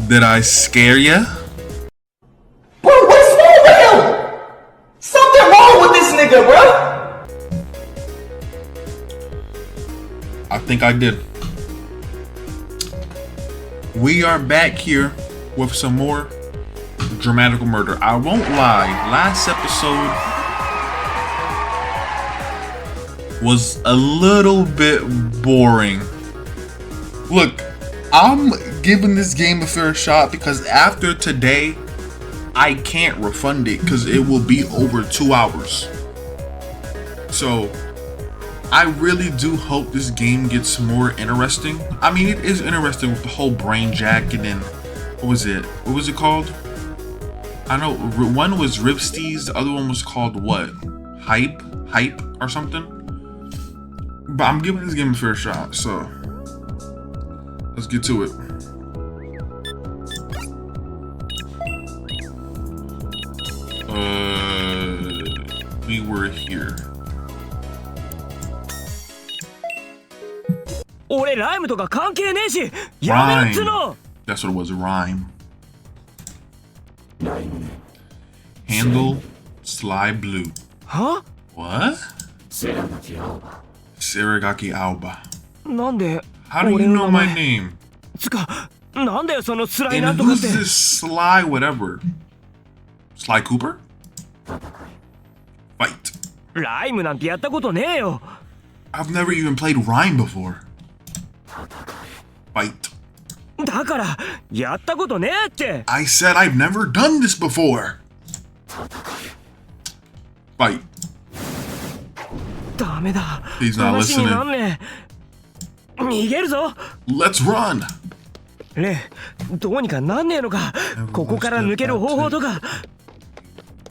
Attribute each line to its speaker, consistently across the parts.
Speaker 1: Did I scare ya?
Speaker 2: Bro, what's wrong with him? Something wrong with this nigga, bro.
Speaker 1: I think I did. We are back here with some more dramatical murder. I won't lie, last episode was a little bit boring. Look, I'm giving this game a fair shot because after today, I can't refund it because it will be over 2 hours. So, I really do hope this game gets more interesting. I mean, it is interesting with the whole brain jack and then, what was it called? I know, one was Ripsties, the other one was called what? Hype or something? But I'm giving this game a fair shot, so let's get to it. We were here.
Speaker 3: Rhyme.
Speaker 1: That's what it was, rhyme. Handle, Sly Blue.
Speaker 3: Huh?
Speaker 1: What? Seragaki Alba. How do you know my name? And who's this Sly whatever? Sly Cooper? Fight. I've never even played Rhyme before. Fight. I said I've never done this before. Fight. He's not listening. Let's run.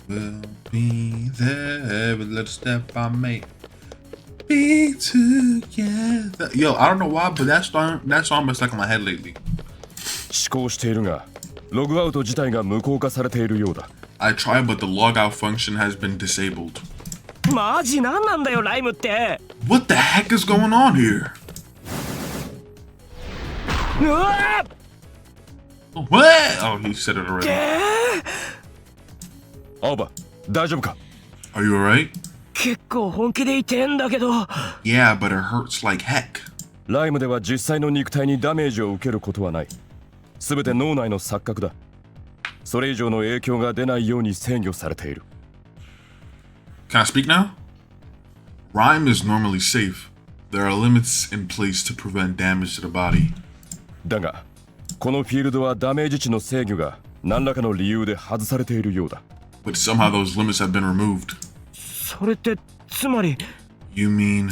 Speaker 1: We'll be there every little step I make. Be together. Yo, I don't know why, but that song been stuck in my head lately. I tried, but the logout function has been disabled. What the heck is going on here? What? Oh, he said it already.
Speaker 3: Alba,
Speaker 1: are you alright? Yeah, but it hurts like heck.
Speaker 3: ライムでは実際の肉体にダメージを受けることはない。すべて脳内の錯覚だ。それ以上の影響が出ないように制御されている。
Speaker 1: Can I speak now? Rhyme is normally safe. There are limits in place to prevent damage to the body.
Speaker 3: だが、このフィールドはダメージ値の制御が何らかの理由で外されているようだ。
Speaker 1: But somehow those limits have been removed.
Speaker 3: それってつまり
Speaker 1: You mean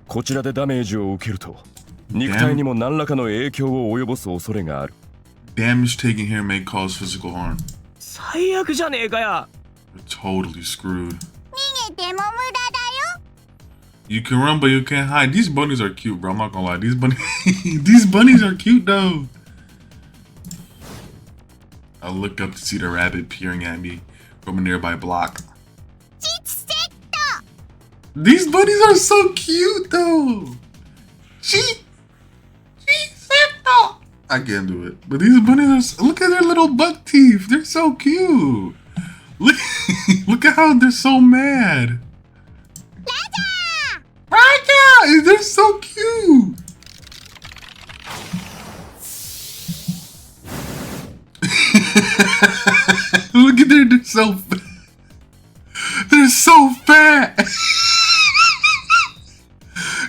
Speaker 3: こちらでダメージを受けると肉体にも何らかの影響を及ぼす恐れがある。
Speaker 1: Damage taken here may cause physical harm.
Speaker 3: 最悪じゃねえかや。
Speaker 1: You're totally screwed.
Speaker 4: 逃げても無駄だよ。
Speaker 1: You can run, but you can't hide. These bunnies are cute, bro. I'm not gonna lie. These bunnies are cute, though. I look up to see the rabbit peering at me from a nearby block. These bunnies are so cute, though. I can't do it. But these bunnies are. Look at their little buck teeth. They're so cute. Look at how they're so mad. Raja! They're so cute. Look at they're so fat. They're so fat.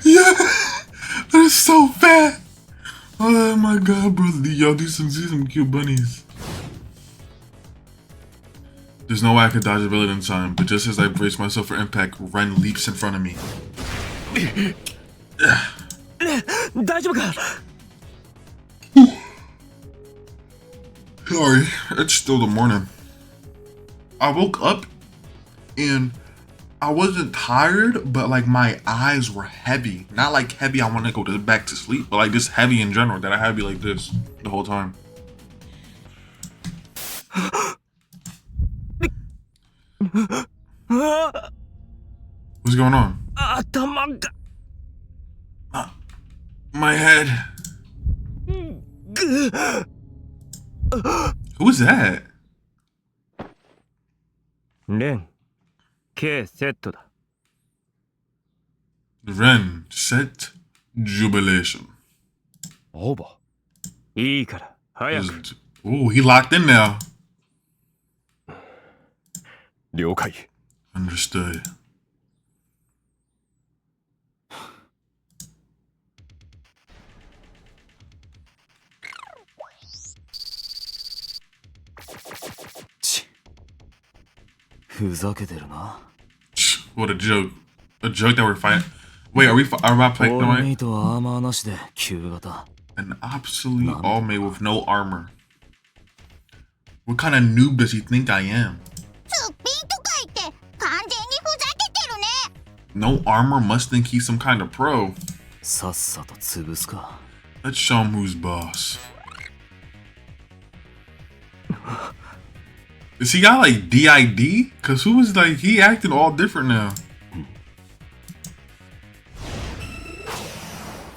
Speaker 1: Yeah, they're so fat. Oh my god, bro. Yo, these some cute bunnies. There's no way I could dodge a bullet in time, but just as I brace myself for impact, Ren leaps in front of me. Sorry, it's still the morning. I woke up and I wasn't tired, but like my eyes were heavy. Not like heavy I want to go back to sleep, but like just heavy in general, that I had to be like this the whole time. What's going on? My head. Who is that?
Speaker 4: レン、K セットだ。
Speaker 1: Ren, set jubilation.
Speaker 3: 青葉。
Speaker 4: いいから、早く。
Speaker 1: Oh, he locked in now.
Speaker 3: 了解。
Speaker 1: Understood. What a joke. A joke that we're fighting. Wait, are we about playing? No, wait. An obsolete all-mate with no armor. What kind of noob does he think I am?
Speaker 5: すっぴんとか言って完全にふざけてるね。
Speaker 1: No armor must think he's some kind of pro.
Speaker 6: さっさと潰すか。
Speaker 1: Let's show him who's boss. Is he got like DID? Cause who is like he acting all different now?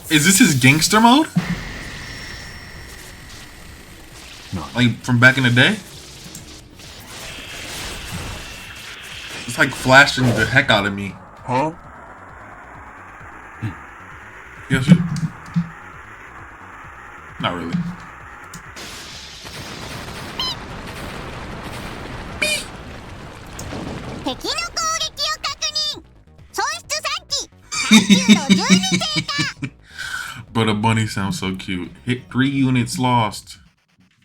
Speaker 1: Is this his gangster mode? Like from back in the day? It's like flashing the heck out of me.
Speaker 6: Huh?
Speaker 1: Yes. Not really.
Speaker 5: 敵の攻撃を確認。損失3機。30の12成果。
Speaker 1: But a bunny sounds so cute. Hit 3 units lost.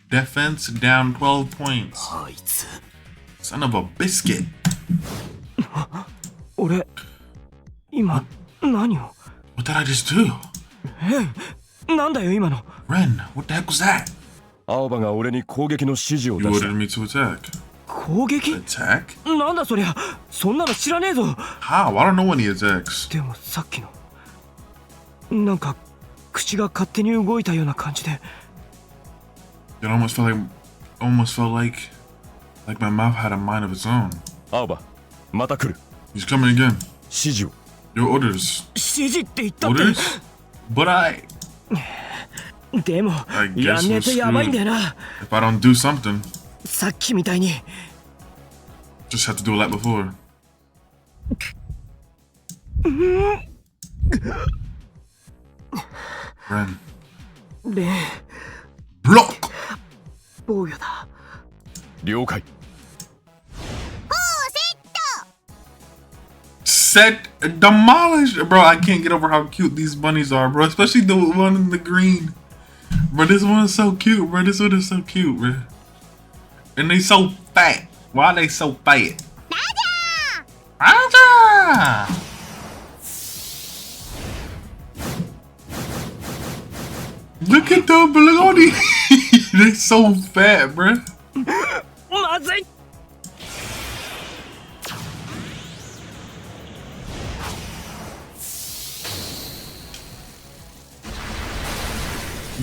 Speaker 1: Defense down 12 points.
Speaker 6: あいつ。
Speaker 1: Son of a biscuit.
Speaker 4: 俺、今、何を
Speaker 1: What did I just do?
Speaker 4: なんだよ今の。
Speaker 1: Ren, what the heck was that?
Speaker 3: 青葉が俺に攻撃の指示を
Speaker 1: You
Speaker 3: 出した
Speaker 1: ordered。me to attack.
Speaker 4: 攻撃
Speaker 1: Attack?
Speaker 4: なんだそりゃ。そんなの知らねえぞ。
Speaker 1: How? I don't know when he attacks.
Speaker 4: でもさっきの。なんか、口が勝手に動いたような感じで。
Speaker 1: It almost felt like my mouth had a mind of its own.
Speaker 3: 青葉、また来る。
Speaker 1: He's coming again.
Speaker 3: 指示を。
Speaker 1: Your orders.
Speaker 4: 指示って言ったって。
Speaker 1: Orders? But I
Speaker 4: でも
Speaker 1: I guess
Speaker 4: やんねえ
Speaker 1: we're
Speaker 4: とやばいん
Speaker 1: screwed.
Speaker 4: だよな。
Speaker 1: If I don't do something,
Speaker 4: さっきみたいに。
Speaker 1: just have to do it like before. Ren.
Speaker 4: レン、
Speaker 1: Block!
Speaker 4: 坊やだ。
Speaker 3: 了解。
Speaker 5: フォーセット。
Speaker 1: Set demolish, bro. I can't get over how cute these bunnies are, bro. Especially the one in the green, bro. This one is so cute, bro. This one is so cute, bro. And they so fat. Why are they so fat?
Speaker 5: ラジャ
Speaker 1: Aja! Look at them, look on these. They so fat, bro.
Speaker 4: まずい。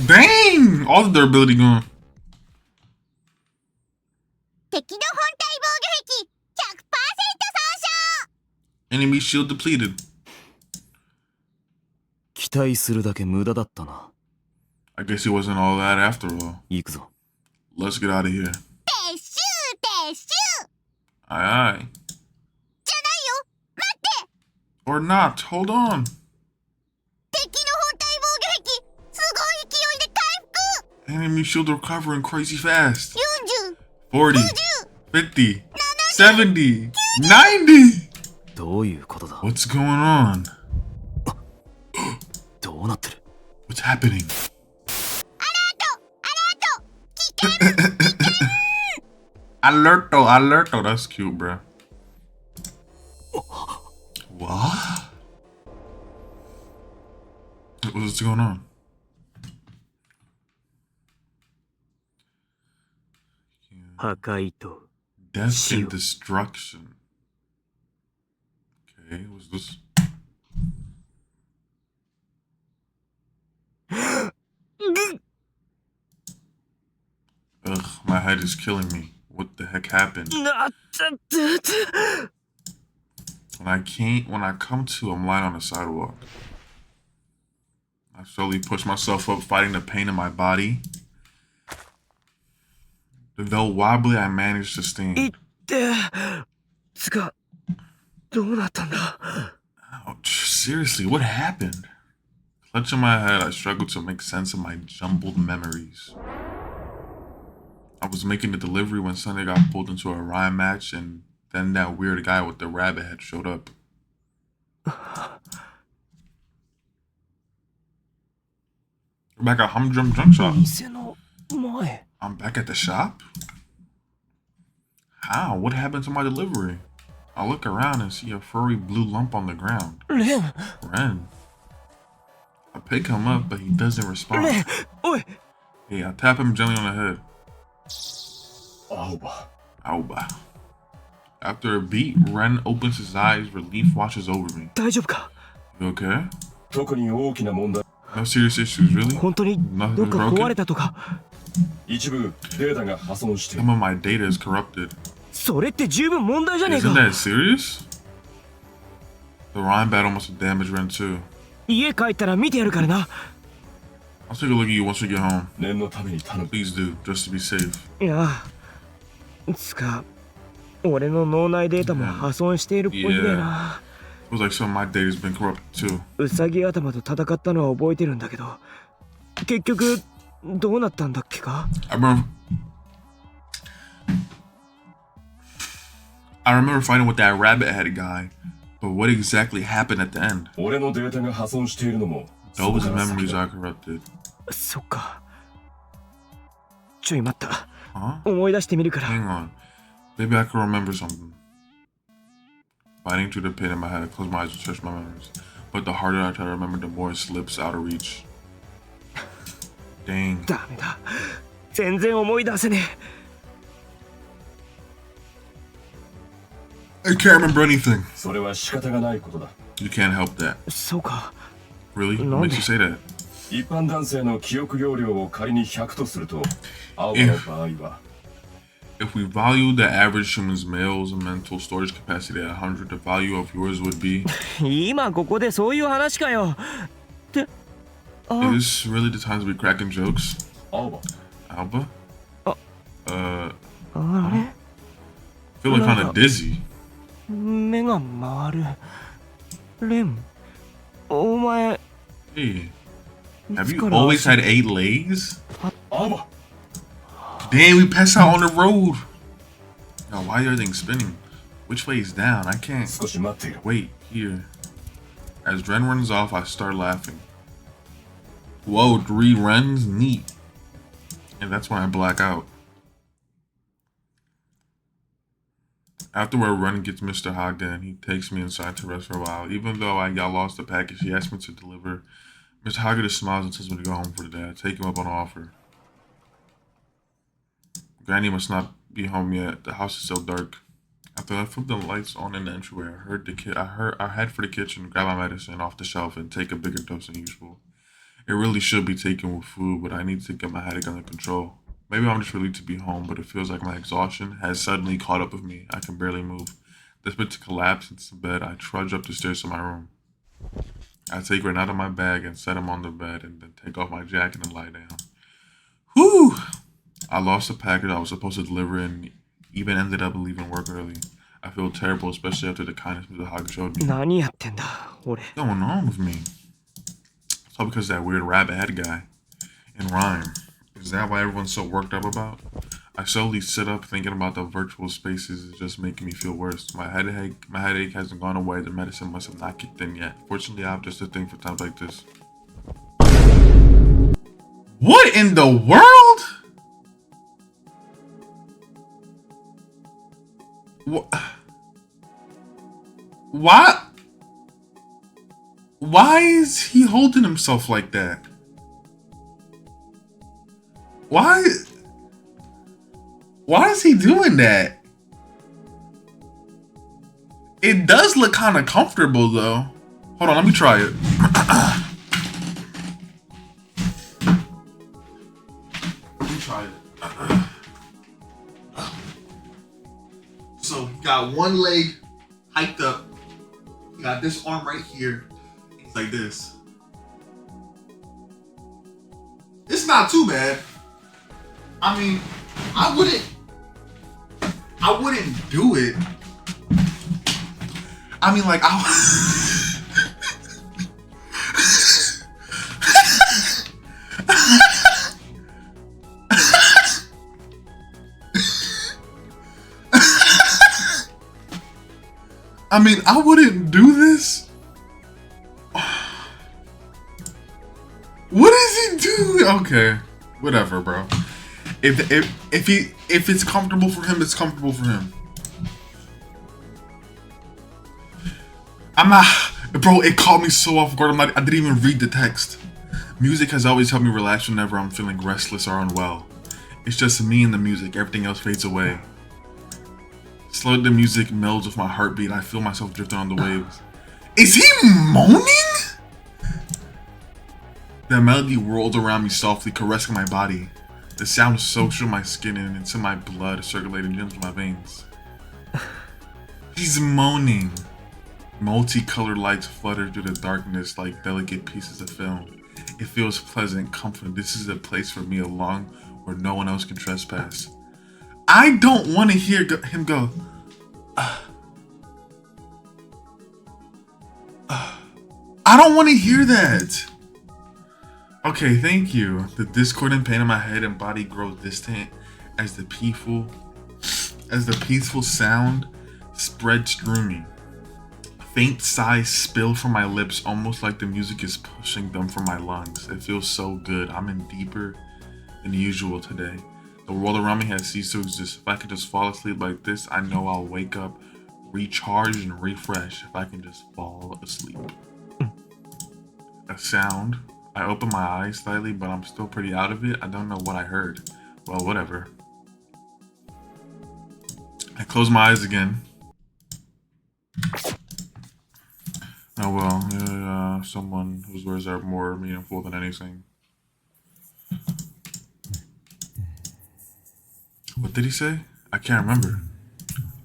Speaker 1: Dang! All of their ability gone.
Speaker 5: 敵の本体防御壁 100% 損傷。
Speaker 1: Enemy shield depleted.
Speaker 6: 期待するだけ無駄だったな。
Speaker 1: I guess he wasn't all that after all.
Speaker 6: 行くぞ。
Speaker 1: Let's get out of here.
Speaker 5: 撤収撤収。
Speaker 1: Aye aye.
Speaker 5: じゃないよ。待って。
Speaker 1: Or not. Hold on.
Speaker 5: 敵の本体防御壁すごい勢いで回復。
Speaker 1: Enemy shield recovering crazy fast.
Speaker 5: 40、
Speaker 1: 40, 50, 70, 90!
Speaker 6: どういうことだ。
Speaker 1: What's going on?
Speaker 6: どうなってる。
Speaker 1: What's happening?
Speaker 5: アラート
Speaker 1: Alerto. That's cute, bro. What? What's going on?
Speaker 4: Yeah. 破壊と
Speaker 1: Death and destruction. Okay, what's this? Ugh, my head is killing me. What the heck happened? When I come to, I'm lying on the sidewalk. I slowly push myself up, fighting the pain in my body. Though wobbly, I managed to stand.
Speaker 4: いってつかどうなったんだ
Speaker 1: Ouch. Seriously, what happened? Clutching my head, I struggled to make sense of my jumbled memories. I was making the delivery when Slender got pulled into a rhyme match, and then that weird guy with the rabbit head showed up. We're back at Humdrum Junk Shop.
Speaker 4: 店の前
Speaker 1: I'm back at the shop? How? What happened to my delivery? I look around and see a furry blue lump on the ground.
Speaker 4: レン
Speaker 1: Ren. I pick him up, but he doesn't respond.
Speaker 4: レンおい
Speaker 1: Hey, I tap him gently on the head.
Speaker 3: 青葉
Speaker 1: Auba. After a beat, Ren opens his eyes. Relief washes over me.
Speaker 4: 大丈夫か
Speaker 1: You okay?
Speaker 3: 特に大きな問題
Speaker 1: No serious issues, really?
Speaker 4: 本当に
Speaker 1: Nothing
Speaker 4: どっか壊
Speaker 1: broken?
Speaker 4: れたとか
Speaker 3: 一部データが破損してい
Speaker 1: Some
Speaker 3: る
Speaker 1: of my data is corrupted.
Speaker 4: それって十分問題じゃねえ
Speaker 1: Isn't
Speaker 4: か
Speaker 1: that serious? The rhyme battle must have damaged Ren too.
Speaker 4: 家帰ったら見てやるからな
Speaker 1: I'll take a look at you once we get home.
Speaker 3: 念のために頼む
Speaker 1: Please do, just to be safe.
Speaker 4: いやつか俺の脳内データも破損しているっぽいんだよな
Speaker 1: It was like some of my data's been corrupted too.
Speaker 4: ウサギ頭と戦ったのは覚えてるんだけど結局どうなったんだっけか
Speaker 1: I remember fighting with that rabbit head guy, but what exactly happened at the end?
Speaker 3: 俺のデータが破損しているのも
Speaker 1: Those
Speaker 3: そこから先
Speaker 1: memories
Speaker 3: だ
Speaker 1: are corrupted.
Speaker 4: そっかちょい待った
Speaker 1: Huh?
Speaker 4: 思い出してみるから
Speaker 1: Hang on. Maybe I can remember something. Fighting through the pain in my head, I close my eyes to search my memories. But the harder I try to remember, the more it slips out of reach. Dang.
Speaker 4: ダメだ全然思い出せね
Speaker 1: I can't remember anything.
Speaker 3: それは仕方がないことだ
Speaker 1: You can't help that.
Speaker 4: えそうか
Speaker 1: Really? What
Speaker 4: No.
Speaker 1: makes you say that?
Speaker 3: 一般男性の記憶容量を仮に100とすると青葉の場合は
Speaker 1: If we value the average human's male's mental storage capacity at 100, the value of yours would be...
Speaker 4: 今ここでそういう話かよってあ
Speaker 1: Is this really the time to be cracking jokes?
Speaker 3: 青葉
Speaker 1: Alba?
Speaker 4: Oh.
Speaker 1: I
Speaker 4: あれ
Speaker 1: feel like kind
Speaker 4: No.
Speaker 1: of dizzy.
Speaker 4: 目が回るレンお前
Speaker 1: Hey,
Speaker 4: い
Speaker 1: have
Speaker 4: つ
Speaker 1: you
Speaker 4: から
Speaker 1: always had 8 legs?
Speaker 3: 青葉
Speaker 1: Damn, we passed out on the road. Yo, why is everything spinning? Which way is down? I can't.
Speaker 3: 少し待っている
Speaker 1: Wait, here. As Ren runs off, I start laughing. Whoa, 3 Rens? Neat. And that's when I black out. Afterward, Ren gets Mr. Hogden and he takes me inside to rest for a while. Even though I got lost the package he asked me to deliver, Mr. Hogden smiles and tells me to go home for the day. I take him up on the offer. Granny must not be home yet. The house is still dark. After I flip the lights on in the entryway, I head for the kitchen, grab my medicine off the shelf, and take a bigger dose than usual. It really should be taken with food, but I need to get my headache under control. Maybe I'm just relieved to be home, but it feels like my exhaustion has suddenly caught up with me. I can barely move. Desperate to collapse into bed, I trudge up the stairs to my room. I take Ren out of my bag and set him on the bed, and then take off my jacket and lie down. Whew! I lost the package I was supposed to deliver and even ended up leaving work early. I feel terrible, especially after the kindness Mr. Hog showed me.
Speaker 4: 何やってんだ俺
Speaker 1: What's going on with me? It's all because of that weird rabbit head guy. In rhyme. Is that what everyone's so worked up about? I slowly sit up thinking about the virtual spaces is just making me feel worse. My headache hasn't gone away. The medicine must have not kicked in yet. Fortunately, I have just a thing for times like this. What in the world? What? Why is he holding himself like that? Why is he doing that? It does look kind of comfortable though. Hold on, let me try it. Let me try it. So he got one leg hiked up. He got this arm right here. It's like this. It's not too bad. I mean, I wouldn't do it. I mean, like, I mean, I wouldn't do this. What does he do? Okay, whatever, bro. If it's comfortable for him, it's comfortable for him. I'm not, bro. It caught me so off guard. I didn't even read the text. Music has always helped me relax whenever I'm feeling restless or unwell. It's just me and the music. Everything else fades away. Slow the music melds with my heartbeat. I feel myself drifting on the waves. Is he moaning? The melody whirled around me softly, caressing my body. The sound soaks through my skin and into my blood, circulating into my veins. He's moaning. Multicolored lights flutter through the darkness like delicate pieces of film. It feels pleasant, comforting. This is a place for me alone where no one else can trespass. I don't want to hear him go. I don't want to hear that. Okay, thank you. The discordant pain in my head and body grows distant as the peaceful sound spreads through me. Faint sighs spill from my lips, almost like the music is pushing them from my lungs. It feels so good. I'm in deeper than usual today. The world around me has ceased to exist. If I could just fall asleep like this, I know I'll wake up, recharge, and refresh if I can just fall asleep. A sound. I open my eyes slightly, but I'm still pretty out of it. I don't know what I heard. Well, whatever. I close my eyes again. Oh well, someone whose words are more meaningful than anything. What did he say? I can't remember.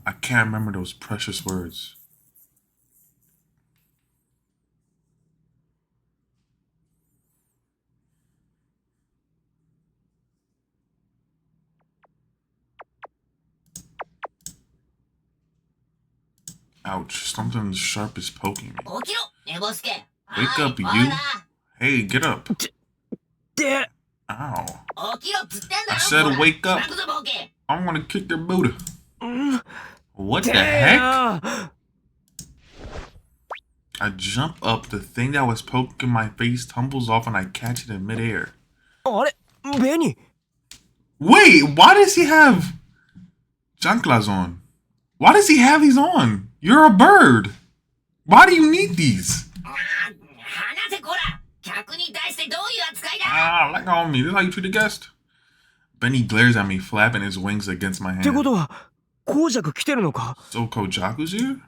Speaker 1: I can't remember those precious words. Ouch, something sharp is poking me. Wake up, you. Hey, get up. Ow. I said wake up. I'm gonna kick your booty. What the heck? I jump up, the thing that was poking my face tumbles off and I catch it in midair.
Speaker 4: Benny.
Speaker 1: Wait, why does he have chanclas on? Why does he have these on? You're a bird. Why do you need these? Let go of me. This is how you treat a guest? Benny glares at me, flapping his wings against my hand. So Kojaku's here?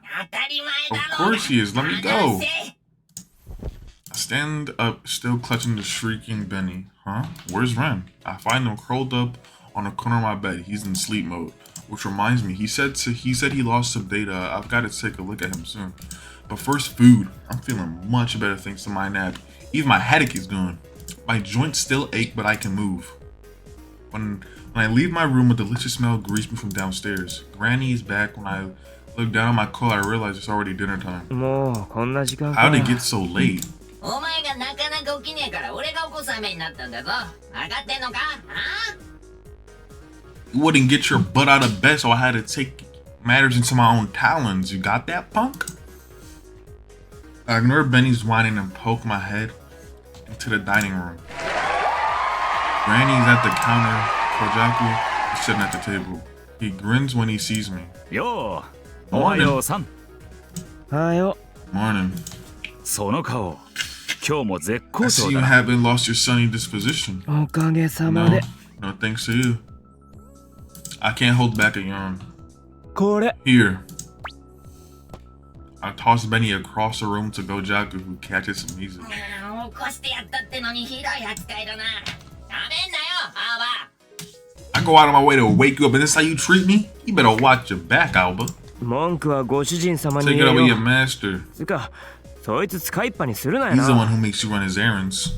Speaker 1: Of course he is. Let me go. I stand up, still clutching the shrieking Benny. Huh? Where's Ren? I find him curled up on the corner of my bed. He's in sleep mode. Which reminds me, he said he lost some data. I've got to take a look at him soon. But first, food. I'm feeling much better thanks to my nap. Even my headache is gone. My joints still ache, but I can move. When I leave my room, a delicious smell greets me from downstairs. Granny is back. When I look down at my clock, I realize it's already dinner time. How did it get so late? You wouldn't get your butt out of bed, so I had to take matters into my own talons. You got that, punk? I ignore Benny's whining and poke my head into the dining room. Granny's at the counter. Kojaku is sitting at the table. He grins when he sees me.
Speaker 6: Yo!
Speaker 1: Morning.
Speaker 6: Ohayo-san.
Speaker 1: Morning.
Speaker 6: その顔、今日も絶
Speaker 1: I
Speaker 6: 好
Speaker 1: see
Speaker 6: 調
Speaker 1: you
Speaker 6: だ。
Speaker 1: haven't lost your sunny disposition. No, no thanks to you. I can't hold back a yawn. Here. I toss Benny across the room to Gojaku, who catches some music. I go out of my way to wake you up, and this is how you treat me? You better watch your back, Alba. Take it over your master. He's the one who makes you run his errands.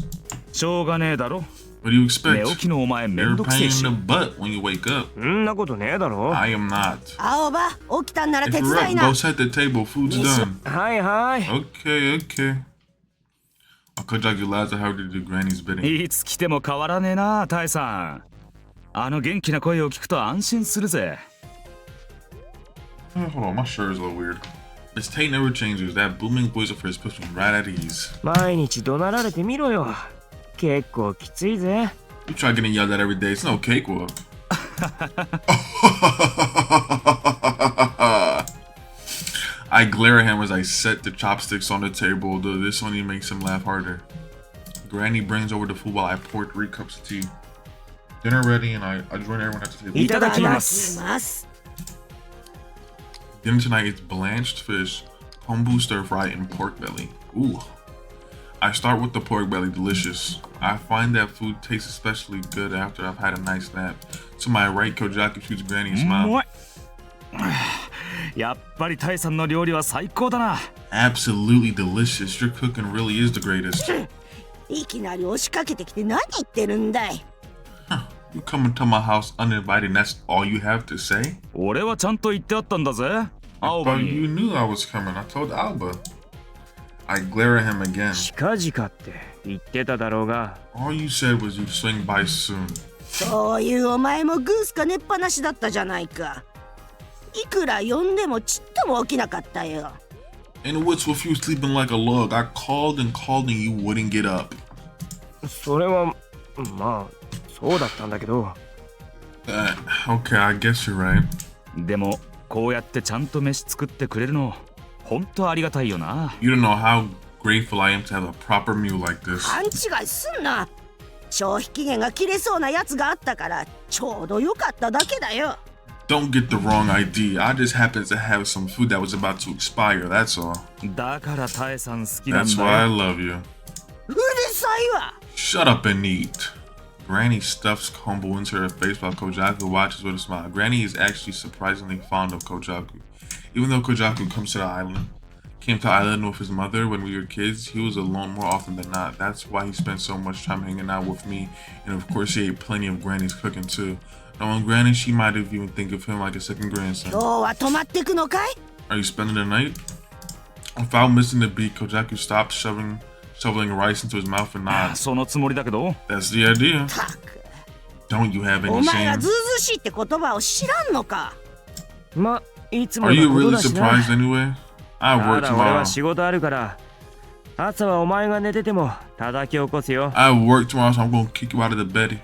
Speaker 6: しょうがねえだろ。
Speaker 1: What do you
Speaker 6: 寝
Speaker 1: expect?
Speaker 6: 起きのお前め
Speaker 1: You're
Speaker 6: んどく
Speaker 1: a
Speaker 6: せ
Speaker 1: pain
Speaker 6: え
Speaker 1: in
Speaker 6: し
Speaker 1: the butt when you wake up.
Speaker 4: そんなことねえだろ。
Speaker 1: I am not.
Speaker 5: 青葉、起きたんなら
Speaker 1: If
Speaker 5: 手
Speaker 1: you're
Speaker 5: 伝
Speaker 1: up,
Speaker 5: いな。
Speaker 1: go set the table. Food's done.
Speaker 4: はいはい。
Speaker 1: Okay, okay. Kojaki lads are how to do Granny's bidding.
Speaker 6: いつ来ても変わらねえなタイさん。あの元気な声を聞くと安心するぜ。
Speaker 1: Hold on, my shirt is a little weird. This tape never changes. That booming voice of hers puts me right at ease.
Speaker 4: 毎日怒鳴られてみろよ。結構きついぜ。
Speaker 1: You try getting yelled at every day. It's no cakewalk. I glare at him as I set the chopsticks on the table, though this only makes him laugh harder. Granny brings over the food while I pour 3 cups of tea. Dinner ready, and I join everyone at the table.
Speaker 4: いただきま
Speaker 5: いただ
Speaker 4: す。
Speaker 5: きます。
Speaker 1: Dinner tonight is blanched fish, kombu stir fry, and pork belly. Ooh. I start with the pork belly, delicious. I find that food tastes especially good after I've had a nice nap. To my right, Kojaki shoots Granny a
Speaker 6: う
Speaker 1: smile.
Speaker 6: まい。やっぱりタイさんの料理は最高だな。
Speaker 1: Absolutely delicious. Your cooking really is the greatest.
Speaker 5: いきなり押しかけてきて何言ってるんだい。
Speaker 1: You come into my house uninvited, and that's all you have to say?
Speaker 6: 俺はちゃんと言ってあったんだぜ。青葉
Speaker 1: But you
Speaker 6: に。
Speaker 1: knew I was coming. I told Alba. I glare at him again.
Speaker 4: 近々って言ってただろうが。
Speaker 1: All you said was you'd swing by soon.
Speaker 5: そういうお前もグースか寝っぱなしだったじゃないか。いくら呼んでもちっとも起きなかったよ。
Speaker 1: And what's with you sleeping like a log? I called and called and you wouldn't get up.
Speaker 4: それはまあそうだったんだけど。
Speaker 1: Okay, I guess you're right.
Speaker 6: でもこうやってちゃんと飯作ってくれるの本当ありがたいよな。
Speaker 1: You don't know how grateful I am to have a proper meal like this.
Speaker 5: 勘違いすんな。消費期限が切れそうなやつがあったからちょうどよかっただけだよ。
Speaker 1: Don't get the wrong idea. I just happened to have some food that was about to expire, that's all.
Speaker 6: だからタエさん好きなん
Speaker 1: That's
Speaker 6: だ
Speaker 1: why I
Speaker 6: よ。
Speaker 1: love you.
Speaker 5: うるさいわ。
Speaker 1: Shut up and eat. Granny stuffs kombu into her face while Kojaku watches with a smile. Granny is actually surprisingly fond of Kojaku. Even though Kojaku came to the island with his mother when we were kids, he was alone more often than not. That's why he spent so much time hanging out with me, and of course he ate plenty of Granny's cooking too. Knowing Granny, she might have even think of him like a second
Speaker 5: 今
Speaker 1: grandson.
Speaker 5: 日は泊まってくのかい？
Speaker 1: Are you spending the night? Without missing a beat, Kojaku stopped shoveling rice into his mouth and nods.
Speaker 6: そのつもりだけど。
Speaker 1: That's the idea.
Speaker 5: たく。
Speaker 1: Don't you have
Speaker 5: お
Speaker 1: any
Speaker 5: 前は
Speaker 1: shame?
Speaker 5: ずうずうしいって言葉を知らんのか。
Speaker 4: まいつも
Speaker 1: Are
Speaker 4: の
Speaker 1: you
Speaker 4: こと
Speaker 1: really
Speaker 4: だしな。
Speaker 1: surprised anyway? I
Speaker 4: た
Speaker 1: work
Speaker 4: だ俺は
Speaker 1: tomorrow.
Speaker 4: 仕事あるから朝はお前が寝てても叩き起こすよ。
Speaker 1: I work tomorrow, so I'm gonna kick you out of the bed in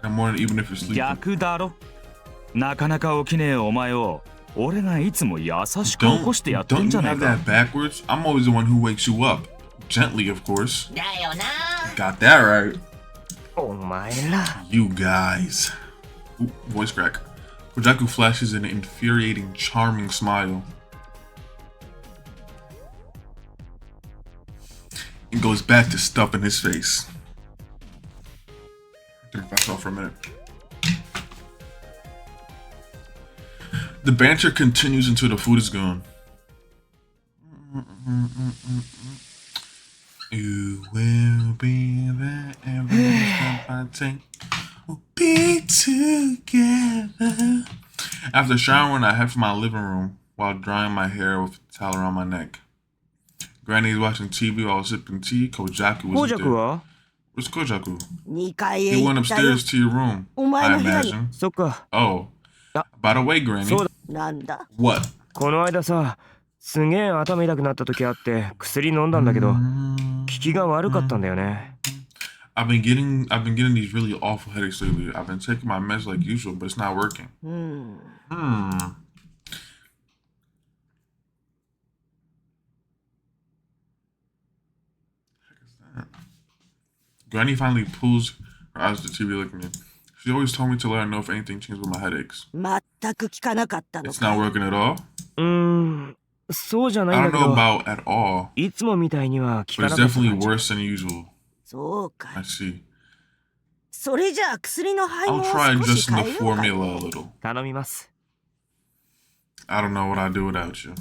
Speaker 1: the morning, even if you're sleeping.
Speaker 6: 逆だろ。なかなか起きねえお前を俺がいつも優しく起こしてやって
Speaker 1: Don't
Speaker 6: ん
Speaker 1: you
Speaker 6: じゃねえ
Speaker 1: have
Speaker 6: か。
Speaker 1: that backwards? I'm always the one who wakes you up. Gently, of course.
Speaker 5: だよな。
Speaker 1: Got that right.
Speaker 4: お前ら
Speaker 1: You guys. Ooh, voice crack. Kojaku flashes an infuriating, charming smile. And goes back to stuffing his face. Turn that off for a minute. The banter continues until the food is gone. You will be there every step I take. We'll be together. After showering, I head for my living room while drying my hair with a towel around my neck. Granny is watching TV while sipping tea. Kojaku
Speaker 4: ゴー
Speaker 1: was
Speaker 4: ジャク
Speaker 1: there.
Speaker 4: は
Speaker 1: Where's Kojaku?
Speaker 5: 2階へ
Speaker 1: He
Speaker 5: 行
Speaker 1: went
Speaker 5: ったよ。
Speaker 1: upstairs to your room,
Speaker 5: お前
Speaker 1: I
Speaker 5: の部屋に。
Speaker 1: imagine.
Speaker 4: そっか。
Speaker 1: Oh.
Speaker 4: Ah.
Speaker 1: By the way, Granny.
Speaker 4: そうだ。
Speaker 5: なんだ。
Speaker 1: What?
Speaker 4: この間さすげえ頭痛くなった時あって薬飲んだんだけど効きが悪かったんだよね。
Speaker 1: I've been getting these really awful headaches lately. I've been taking my meds like usual, but it's not working.
Speaker 5: うん。
Speaker 1: Granny finally pulls her eyes to the TV looking at me. She always told me to let her know if anything changed with my headaches.
Speaker 5: 全く聞かなかったの
Speaker 1: It's
Speaker 5: か。
Speaker 1: not working at all?
Speaker 4: そうじゃない
Speaker 1: I
Speaker 4: ん
Speaker 1: don't
Speaker 4: だけ
Speaker 1: know
Speaker 4: ど
Speaker 1: about at all,
Speaker 4: いつもみたいには効
Speaker 1: but
Speaker 4: か
Speaker 1: it's
Speaker 4: なかった
Speaker 1: definitely
Speaker 4: 感じ。
Speaker 1: worse than usual.
Speaker 5: そうか
Speaker 1: I。see.
Speaker 5: それじゃあ薬の配合
Speaker 1: I'll
Speaker 5: を
Speaker 1: try
Speaker 5: 少し
Speaker 1: adjusting
Speaker 5: 変
Speaker 1: the
Speaker 5: えようか
Speaker 1: formula a
Speaker 5: ね。
Speaker 1: little.
Speaker 4: 頼みます。
Speaker 1: I don't know what I'd do without you.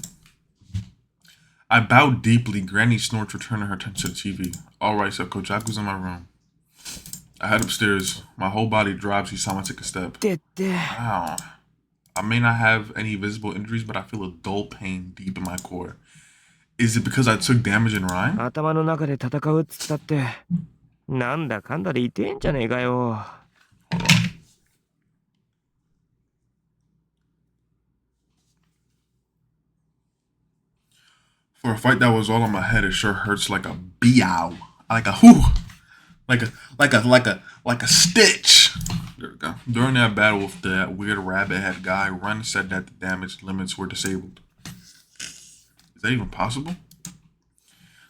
Speaker 1: I bowed deeply. Granny snorts, returning her attention to the TV. All right, so Kojaku's in my room. I head upstairs. My whole body drops each time I take a step.
Speaker 4: てって。
Speaker 1: Wow. I may not have any visible injuries, but I feel a dull pain deep in my core. Is it because I took damage in Rhyme?
Speaker 4: 頭の中で戦うっつったって、なんだかんだで痛えんじゃねえかよ。
Speaker 1: For a fight that was all in my head, it sure hurts like a beow. Like a whoo. Like a stitch. There we go. During that battle with that weird rabbit head guy, Run said that the damage limits were disabled. Is that even possible?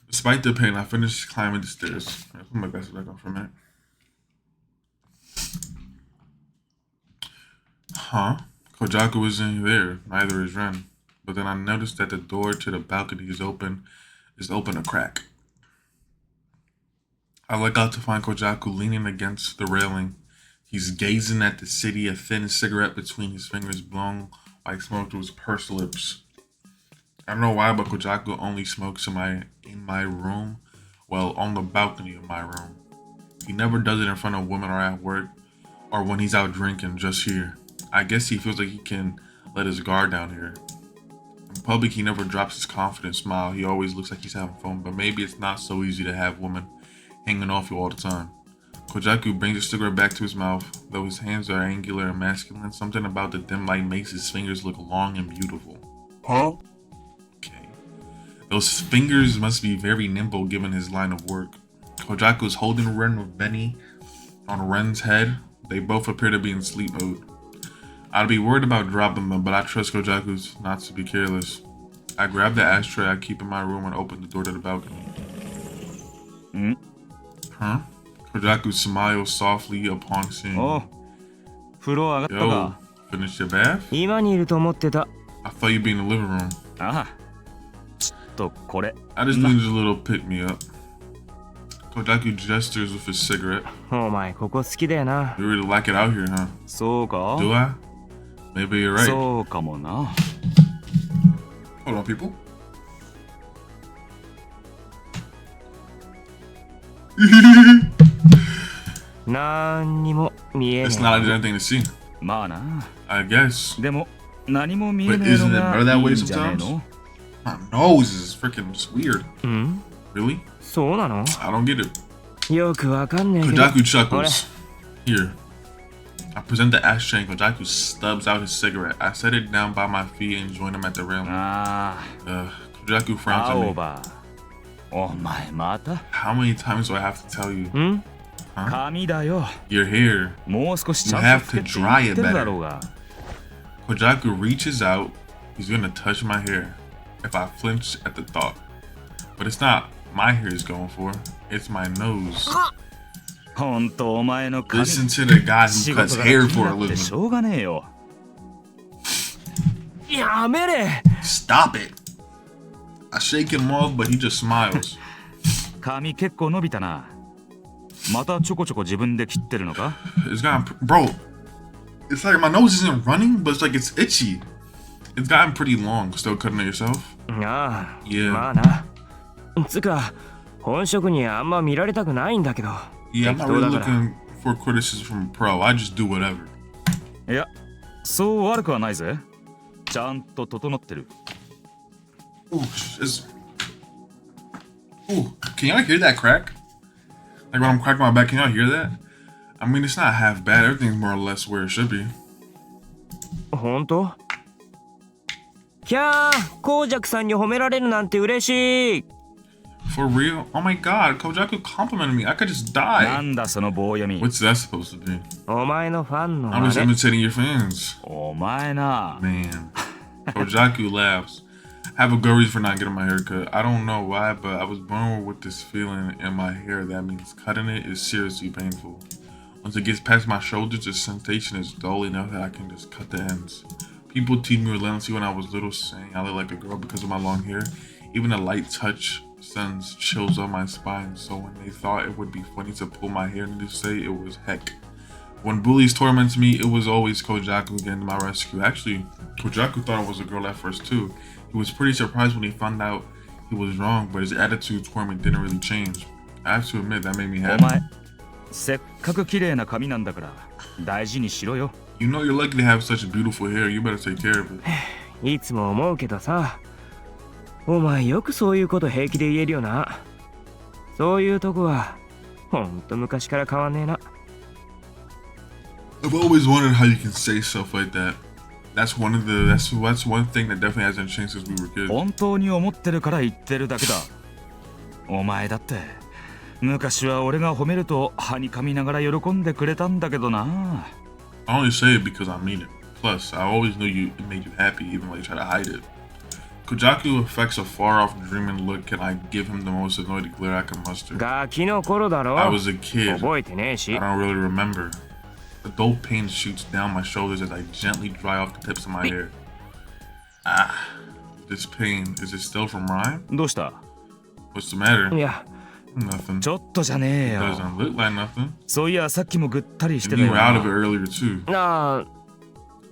Speaker 1: Despite the pain, I finished climbing the stairs. I'll put my best back on for a minute. Huh? Kojaku isn't there. Neither is Ren. But then I noticed that the door to the balcony is open a crack. I look out to find Kojaku leaning against the railing. He's gazing at the city, a thin cigarette between his fingers, blowing white smoke through his pursed lips. I don't know why, but Kojaku only smokes in my room. Well, on the balcony of my room. He never does it in front of women or at work, or when he's out drinking, just here. I guess he feels like he can let his guard down here. In public, he never drops his confident smile. He always looks like he's having fun, but maybe it's not so easy to have women hanging off you all the time. Kojaku brings a cigarette back to his mouth. Though his hands are angular and masculine, something about the dim light makes his fingers look long and beautiful.
Speaker 2: Huh?
Speaker 1: Okay. Those fingers must be very nimble given his line of work. Kojaku is holding Ren with Benny on Ren's head. They both appear to be in sleep mode. I'd be worried about dropping them, but I trust Kojaku not to be careless. I grab the ashtray I keep in my room and open the door to the balcony. Huh? Kojaku smiles softly upon seeing me.
Speaker 6: おう、風呂上がった
Speaker 1: Yo,
Speaker 6: か。
Speaker 1: finish your bath?
Speaker 4: 今にいると思ってた。
Speaker 1: I thought you'd be in the living room.
Speaker 6: ああ。ちょっとこれ。
Speaker 1: I just needed a little pick me up. Kojaku gestures with his cigarette.
Speaker 4: お前ここ好きだよな。
Speaker 1: You really like it out here, huh?
Speaker 6: そうか
Speaker 1: Do I? Maybe you're right.
Speaker 6: そうかもな。
Speaker 1: Hold on, people.
Speaker 4: なんにも見えね
Speaker 1: It's
Speaker 4: え。
Speaker 1: not like there's anything to see.
Speaker 6: まあな。
Speaker 1: I guess.
Speaker 6: でも何も見え
Speaker 1: But
Speaker 6: ねえ
Speaker 1: isn't
Speaker 6: の
Speaker 1: it
Speaker 6: が
Speaker 1: better that
Speaker 6: い
Speaker 1: way
Speaker 6: いんじゃねえ
Speaker 1: sometimes?
Speaker 6: の
Speaker 1: My nose is freaking just weird.
Speaker 4: うん？
Speaker 1: Really?
Speaker 4: そうなの？
Speaker 1: I don't get it.
Speaker 4: よくわかんねえけど。
Speaker 1: Kojaku chuckles. Here. I present the ashtray and Kojaku stubs out his cigarette. I set it down by my feet and join him at the railing.
Speaker 6: あ
Speaker 1: Kojaku
Speaker 6: あ、
Speaker 1: frowns at
Speaker 6: 青
Speaker 1: me.
Speaker 6: 葉。お前また
Speaker 1: How many times do I have to tell you?
Speaker 4: ん？
Speaker 6: 髪だよ。
Speaker 1: Your hair.
Speaker 6: もう少しちゃん
Speaker 1: You have
Speaker 6: とつけ
Speaker 1: to
Speaker 6: て
Speaker 1: dry
Speaker 6: 言
Speaker 1: it
Speaker 6: ってる
Speaker 1: better.
Speaker 6: だろうが。
Speaker 1: Kojaku reaches out. He's gonna touch my hair if I flinch at the thought. But it's not my hair he's going for. It's my nose.
Speaker 6: ほんとお前の髪。
Speaker 1: Listen to the guy who
Speaker 6: 仕
Speaker 1: cuts
Speaker 6: 事が
Speaker 1: hair
Speaker 6: 気に
Speaker 1: for
Speaker 6: な
Speaker 1: a
Speaker 6: って
Speaker 1: living.
Speaker 6: しょうがねえよ。
Speaker 4: やめれ。
Speaker 1: Stop it. I shake him off, but he just smiles.
Speaker 6: 髪結構伸びたな。またちょこちょこ自分で切ってるのか
Speaker 1: It's gotten, bro. It's like my nose isn't running, but it's like it's itchy. It's gotten pretty long. Still cutting it yourself?
Speaker 4: ああ、
Speaker 1: Yeah.
Speaker 4: まあな。つか、本職にあんま見られたくないんだけど。
Speaker 1: Yeah, I'm
Speaker 4: 適
Speaker 1: not
Speaker 4: 当
Speaker 1: really
Speaker 4: だから。
Speaker 1: looking for criticism from a pro. I just do whatever.
Speaker 6: いや、そう悪くはないぜ。ちゃんと整ってる。
Speaker 1: Ooh, ooh, can y'all hear that crack? Like when I'm cracking my back, can y'all hear that? I mean, it's not half bad. Everything's more or less where it should be.
Speaker 4: ほんと？キャー、コウジャクさんに褒められるなんて嬉しい。
Speaker 1: For real? Oh my god, Kojaku complimented me. I could just
Speaker 6: な
Speaker 1: die.
Speaker 6: んだその棒読み。
Speaker 1: What's that supposed to be?
Speaker 4: お前のファンの
Speaker 1: I'm
Speaker 4: 真
Speaker 1: just
Speaker 4: 似。
Speaker 1: imitating your fans.
Speaker 6: お前な。
Speaker 1: Man. Kojaku laughs. I have a good reason for not getting my hair cut. I don't know why, but I was born with this feeling in my hair that means cutting it is seriously painful. Once it gets past my shoulders, the sensation is dull enough that I can just cut the ends. People teased me relentlessly when I was little, saying I look like a girl because of my long hair. Even a light touch sends chills up my spine, so when they thought it would be funny to pull my hair and to say it was heck. When bullies torment me, it was always Kojaku getting to my rescue. Actually, Kojaku thought it was a girl at first too. He was pretty surprised when he found out he was wrong, but his attitude toward me didn't really change. I have to admit that made me
Speaker 6: お
Speaker 1: happy.
Speaker 6: 前、せっかく綺麗な髪なんだから大事にしろよ。
Speaker 1: You know you're lucky to have such beautiful hair. You better take care of it.
Speaker 4: いつも思うけどさ、お前よくそういうこと平気で言えるよな。そういうとこはほんと昔から変わんねえな。
Speaker 1: I've always wondered how you can say stuff like that. That's one thing that definitely hasn't changed since we were kids.
Speaker 6: 本当に思ってるから言ってるだけだ。お前だって昔は俺が褒めると歯に噛みながら喜んでくれたんだけどな。
Speaker 1: I only say it because I mean it. Plus, I always knew it made you happy, even when you try to hide it. Kojaku affects a far-off dreaming look. Can I give him the most annoyed glare I can muster?
Speaker 4: ガキの頃だろ。
Speaker 1: I was a kid.
Speaker 4: 覚えてねえし。
Speaker 1: I don't really remember. A dull pain shoots down my shoulders as I gently dry off the tips of my hair. Ah, this pain, is it still from rhyme?
Speaker 6: どうした？
Speaker 1: What's the matter?
Speaker 4: いや、
Speaker 1: Nothing.
Speaker 6: ちょっとじゃねえよ。
Speaker 1: Doesn't look like nothing.
Speaker 6: そういやさっきもぐったりして
Speaker 1: And
Speaker 6: た
Speaker 1: you
Speaker 6: よ
Speaker 1: were out of it
Speaker 6: な。
Speaker 1: earlier too.
Speaker 4: なあ、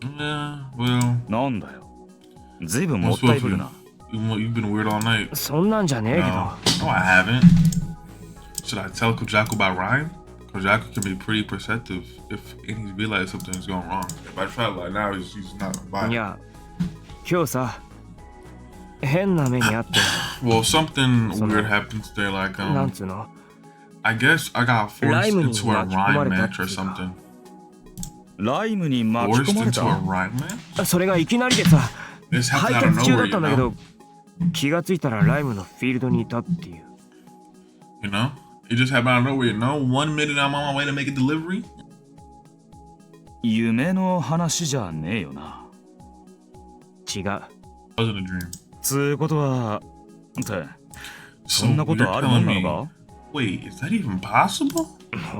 Speaker 1: Yeah, well,
Speaker 6: なんだよ。ずいぶんも
Speaker 1: I'm
Speaker 6: ったい
Speaker 1: supposed
Speaker 6: ぶ
Speaker 1: to
Speaker 6: る
Speaker 1: be.
Speaker 6: な。
Speaker 1: You've been weird all night.
Speaker 4: そんなんじゃねえけど。
Speaker 1: No, no, I haven't. Should I tell Kojaku about rhyme? Kojaku can be pretty perceptive if he realizes something's going wrong. If I try to lie now, he's not gonna buy
Speaker 4: い
Speaker 1: it.
Speaker 4: や、今日さ、変な目にあって、
Speaker 1: Well, something weird happened today. Like,
Speaker 4: なんつうの
Speaker 1: I guess I got forced
Speaker 4: Rhyme
Speaker 1: into a
Speaker 4: に
Speaker 1: rhyme
Speaker 4: 巻き込まれた
Speaker 1: match or
Speaker 4: っていうか。
Speaker 1: something.
Speaker 6: ライムに巻き
Speaker 1: Forced
Speaker 6: 込まれ
Speaker 1: into
Speaker 6: た
Speaker 1: a rhyme match?
Speaker 4: それがいきなりでさ、
Speaker 1: This
Speaker 4: 配
Speaker 1: happened out of
Speaker 4: 達中だ
Speaker 1: nowhere,
Speaker 4: ったん
Speaker 1: you
Speaker 4: だけ
Speaker 1: know?
Speaker 4: ど、気がついたらライムのフィールドにいたっていう。
Speaker 1: You know? It just happened out of nowhere, you know? 1 minute I'm on my way to make a delivery.
Speaker 6: 夢の話じゃねえよな。
Speaker 4: 違う。
Speaker 1: It wasn't a dream.
Speaker 6: つうことは、ってそ
Speaker 1: So
Speaker 6: んなこ
Speaker 1: you're
Speaker 6: とあるもん
Speaker 1: telling
Speaker 6: な
Speaker 1: me,
Speaker 6: のか？
Speaker 1: wait, is that even possible?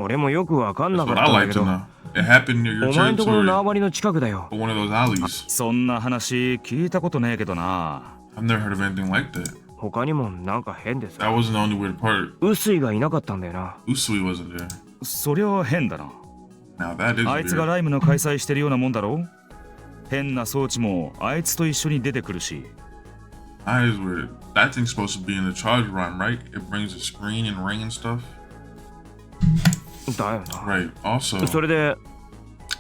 Speaker 4: 俺もよくわかん
Speaker 1: That's
Speaker 4: なか
Speaker 1: what
Speaker 4: っ
Speaker 1: I
Speaker 4: たんだ
Speaker 1: like
Speaker 4: け
Speaker 1: to
Speaker 4: ど、
Speaker 1: know. It happened near your
Speaker 4: お前んところ
Speaker 1: territory.
Speaker 4: 縄張りの近くだよ。
Speaker 1: Or one of those alleys.
Speaker 6: そんな話聞いたことねえけどな。
Speaker 1: I've never heard of anything like that.
Speaker 4: 他にもなんか変で
Speaker 1: That
Speaker 4: さ、
Speaker 1: wasn't the only weird part.
Speaker 4: 臼井がいなかったんだよな。
Speaker 1: Usui wasn't there.
Speaker 6: そりゃ変だな。
Speaker 1: Now that is
Speaker 6: あいつが
Speaker 1: weird.
Speaker 6: ライムの開催してるようなもんだろ。変な装置もあいつと一緒に出てくるし。
Speaker 1: That is weird. That thing's supposed to be in the charge rhyme, right? It brings a screen and ring and stuff.
Speaker 4: だよな。
Speaker 1: Right. Also,
Speaker 4: それで、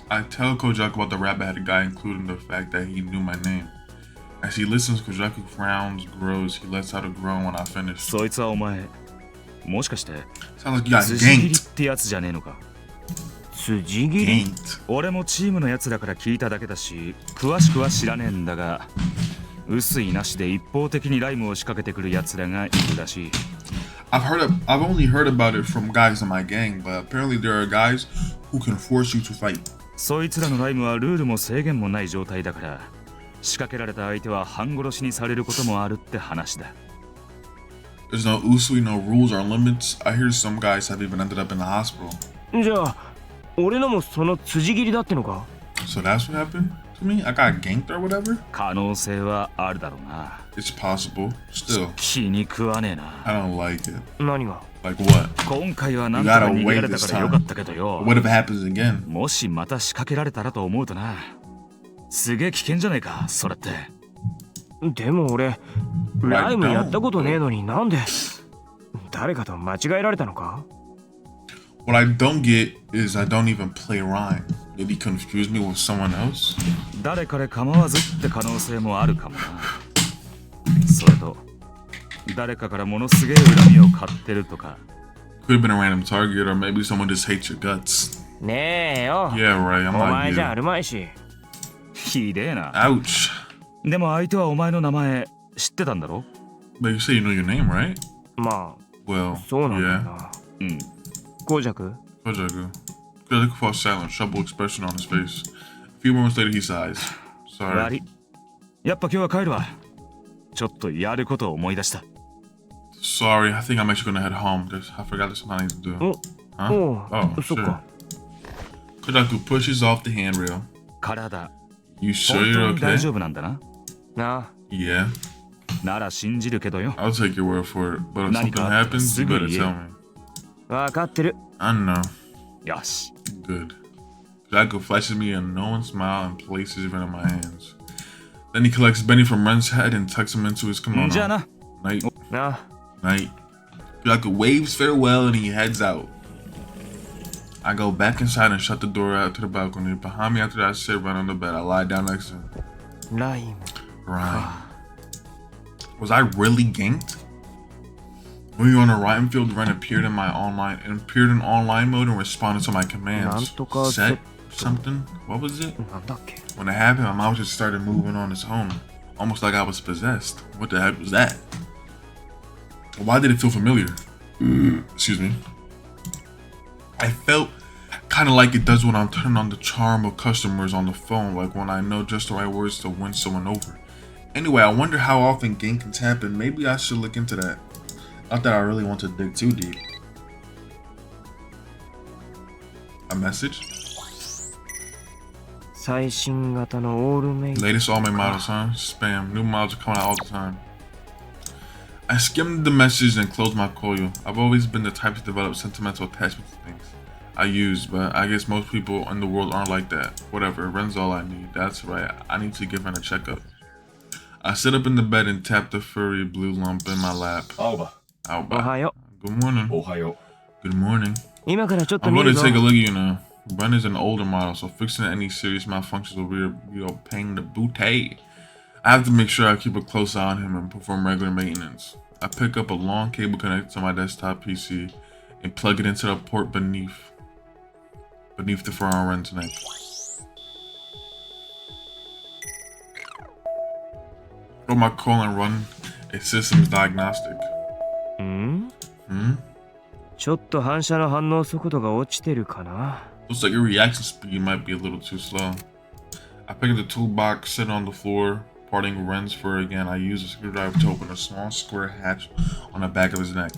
Speaker 1: I tell Kojaku about the rap headed guy, including the fact that he knew my name. As he listens, Kojaku frowns, grows. He lets out a groan when I finish.
Speaker 6: そいつはお前、もしかして
Speaker 1: Sounds like you got
Speaker 6: 辻切りっ
Speaker 1: ganked.
Speaker 6: てやつじゃねえのか。
Speaker 4: 辻切り
Speaker 1: Ganked.
Speaker 6: 俺もチームのやつだから聞いただけだし、詳しくは知らねえんだが、薄いなしで一方的にライムを仕掛けてくるやつらがいるらしい。
Speaker 1: I've only heard about it from guys in my gang, but apparently there are guys who can force you to fight.
Speaker 6: そいつらのライムはルールも制限もない状態だから、仕掛けられた相手は半殺しにされることもあるって話だ。
Speaker 1: There's no Usui, no rules or limits. I hear some guys have even ended up in the hospital.
Speaker 4: じゃあ、俺のもその辻切りだってのか？
Speaker 1: So that's what happened to me? I got ganked or whatever?
Speaker 6: 可能性はあるだろうな。
Speaker 1: It's possible. Still,
Speaker 6: 気に食わねえな。
Speaker 1: I don't like it.
Speaker 4: 何が？
Speaker 1: Like what?
Speaker 6: 今回はなんとか逃げられたからよかったけどよ。
Speaker 1: What if it happens again?
Speaker 6: もしまた仕掛けられたらと思うとな。すげえ危険じゃないか、それって。
Speaker 4: でも俺、ライムやったことねえのになんで誰かと間違えられたのか？
Speaker 1: What I don't get is I don't even play rhyme. Did he confuse me with someone else?
Speaker 6: 誰彼構わずって可能性もあるかもな。それと、誰かからものすげえ恨みを買ってるとか。
Speaker 1: Could have been a random target, or maybe someone just hates your guts.
Speaker 4: ねえよ。
Speaker 1: Yeah, right. I'm
Speaker 4: お
Speaker 1: not
Speaker 4: 前
Speaker 1: you.
Speaker 4: じゃあるまいし。
Speaker 6: ひでえな。
Speaker 1: Ouch.
Speaker 6: でも相手はお前の名前知ってたんだろ？
Speaker 1: But you say you know your name, right?
Speaker 4: ま
Speaker 1: Well,
Speaker 4: あ、そうなんだよ
Speaker 1: yeah.
Speaker 4: な。
Speaker 6: うん。
Speaker 4: ゴージャク？
Speaker 1: Kojaku. Kojaku falls silent, troubled expression on his face. A few moments later, he sighs.
Speaker 6: 悪
Speaker 1: Sorry.
Speaker 6: い。やっぱ今日は帰るわ。ちょっとやることを思い出した。
Speaker 1: Sorry, I think I'm actually gonna head home. I forgot there's something I need to do.
Speaker 4: お、
Speaker 1: Huh?
Speaker 4: お
Speaker 1: Oh,
Speaker 4: う、そっ
Speaker 1: sure.
Speaker 4: か。
Speaker 1: Kojaku pushes off the handrail.
Speaker 6: 体、
Speaker 1: You sure
Speaker 6: 本
Speaker 1: you're
Speaker 6: 当に大
Speaker 1: okay?
Speaker 6: 丈夫なんだな。
Speaker 4: なあ、
Speaker 1: Yeah.
Speaker 6: なら信じるけどよ。
Speaker 1: I'll take your word for it. But if
Speaker 6: 何
Speaker 1: something
Speaker 6: かあったら
Speaker 1: happens,
Speaker 6: す
Speaker 1: you
Speaker 6: ぐ
Speaker 1: better
Speaker 6: 言え。
Speaker 1: tell me.
Speaker 4: わかってる。
Speaker 1: I know.
Speaker 6: よし。
Speaker 1: Good. Kojaku flashes me a knowing smile and places it in my hands. Then he collects Benny from Ren's head and tucks him into his
Speaker 6: じゃあ
Speaker 1: kimono.
Speaker 6: な。
Speaker 1: Night.
Speaker 4: なあ、
Speaker 1: Night. Kojaku waves farewell and he heads out. I go back inside and shut the door out to the balcony. Behind me after that, I sit right on the bed. I lie down next to him.
Speaker 4: ライム
Speaker 1: Right. Was I really ganked? When you're on a Rhyme field, Ren appeared in online mode and responded to my commands. Set something? What was it?
Speaker 4: なんだっけ
Speaker 1: When it happened, my mouth just started moving on its own. Almost like I was possessed. What the heck was that? Why did it feel familiar? Excuse me. I felt kind of like it does when I'm turning on the charm of customers on the phone, like when I know just the right words to win someone over. Anyway, I wonder how often gankings happen. Maybe I should look into that. Not that I really want to dig too deep. A message?
Speaker 4: 最新型のオールメイド
Speaker 1: Latest all my models, huh? Spam. New models are coming out all the time. I skimmed the message and closed my coil. I've always been the type to develop sentimental attachment to things I use, but I guess most people in the world aren't like that. Whatever, Ren's all I need. That's right, I need to give Ren a checkup. I sit up in the bed and tap the furry blue lump in my lap.
Speaker 3: Alba.
Speaker 1: Alba.
Speaker 4: おはよ
Speaker 1: Good morning.
Speaker 3: おはよ
Speaker 1: Good morning.
Speaker 4: う今からちょっと
Speaker 1: I'm
Speaker 4: 見
Speaker 1: going
Speaker 4: る
Speaker 1: to
Speaker 4: ぞ
Speaker 1: take a look at you now. Bren is an older model, so fixing any serious malfunctions will be a pain in the booty. I have to make sure I keep a close eye on him and perform regular maintenance. I pick up a long cable connected to my desktop PC and plug it into the port beneath the fur on Ren's neck. Throw my call and run a systems diagnostic.
Speaker 4: ん
Speaker 1: Hmm?
Speaker 4: ちょっと反射の反応速度が落ちてるかな
Speaker 1: Looks like your reaction speed might be a little too slow. I pick up the toolbox, sit on the floor, parting Ren's fur again. I use a screwdriver to open a small square hatch on the back of his neck.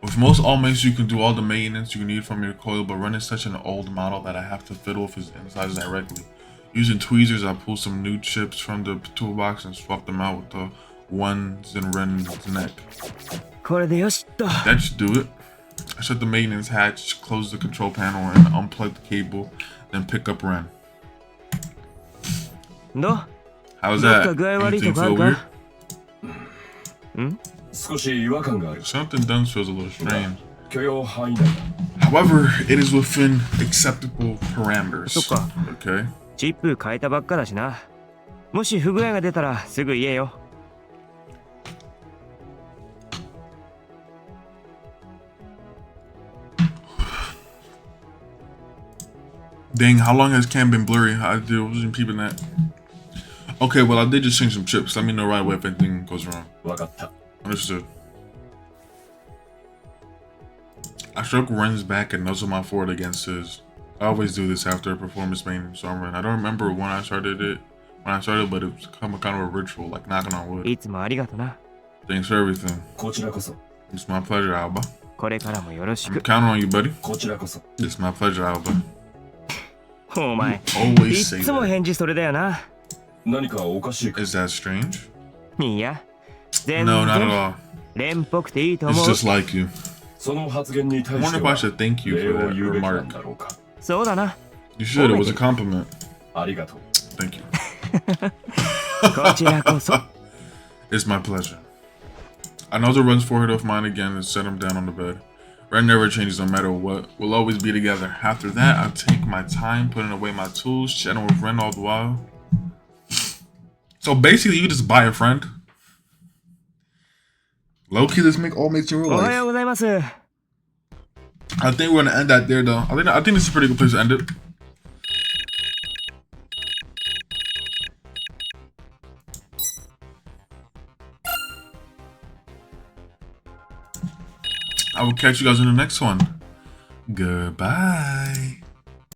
Speaker 1: With most automates, you can do all the maintenance you need from your coil, but Ren is such an old model that I have to fiddle with his insides directly. Using tweezers, I pull some new chips from the toolbox and swap them out with the ones in Ren's neck.
Speaker 4: これでよしっと
Speaker 1: That should do it. I shut the maintenance hatch, close the control panel, and unplug the cable, then pick up Ren.
Speaker 4: どう
Speaker 1: How's
Speaker 4: どっ
Speaker 1: that?
Speaker 4: か具合悪い
Speaker 1: Anything
Speaker 4: とこある
Speaker 1: feel weird?
Speaker 4: か
Speaker 3: 少し違和感がある
Speaker 1: Something done feels a little strange.
Speaker 3: 許容範囲内だ
Speaker 1: However, it is within acceptable parameters.
Speaker 4: そっか
Speaker 1: Okay.
Speaker 4: チップ変えたばっかだしなもし不具合が出たらすぐ言えよ
Speaker 1: Dang, how long has Cam been blurry? I wasn't peeping that. Okay, well, I did just change some chips. Let me know right away if anything goes wrong.
Speaker 3: 分かった
Speaker 1: Understood. I struck Ren's back and nuzzled my forehead against his. I always do this after a performance maintenance on Ren. I don't remember when I started, but it's become a kind of a ritual, like knocking on wood.
Speaker 4: いつもありがとな
Speaker 1: Thanks for everything.
Speaker 3: こちらこそ
Speaker 1: It's my pleasure, Alba.
Speaker 4: これからもよろし
Speaker 1: I'm
Speaker 4: く
Speaker 1: counting on you, buddy.
Speaker 3: こちらこそ
Speaker 1: It's my pleasure, Alba.
Speaker 4: お前
Speaker 1: Always
Speaker 4: い
Speaker 1: say
Speaker 4: つも
Speaker 1: that.
Speaker 4: 返事それだよな
Speaker 3: 何かおかしいか
Speaker 1: Is that strange?
Speaker 4: いや全
Speaker 1: No, not at
Speaker 4: 然
Speaker 1: all.
Speaker 4: 連っぽくていいと
Speaker 1: It's
Speaker 4: 思う
Speaker 1: just like you.
Speaker 3: その発言に対
Speaker 1: I
Speaker 3: し
Speaker 1: wonder
Speaker 3: て
Speaker 1: if I
Speaker 3: は
Speaker 1: should thank you
Speaker 3: 礼
Speaker 1: for
Speaker 3: を
Speaker 1: that
Speaker 3: 言うべきなん
Speaker 1: remark.
Speaker 3: だろうか
Speaker 4: そうだな
Speaker 1: You should. It was a compliment.
Speaker 3: ありがとう
Speaker 1: Thank you.
Speaker 4: こちらこそ
Speaker 1: It's my pleasure. I nuzzle Ren's forehead off mine again and set him down on the bed. Ren never changes no matter what. We'll always be together. After that, I take my time putting away my tools, chatting with Ren all the while. So basically, you just buy a friend. Low key, let's make all mates in real
Speaker 4: おは
Speaker 1: life.
Speaker 4: ようございます
Speaker 1: I think we're gonna end that there, though. I think this is a pretty good place to end it. I will catch you guys in the next one. Goodbye.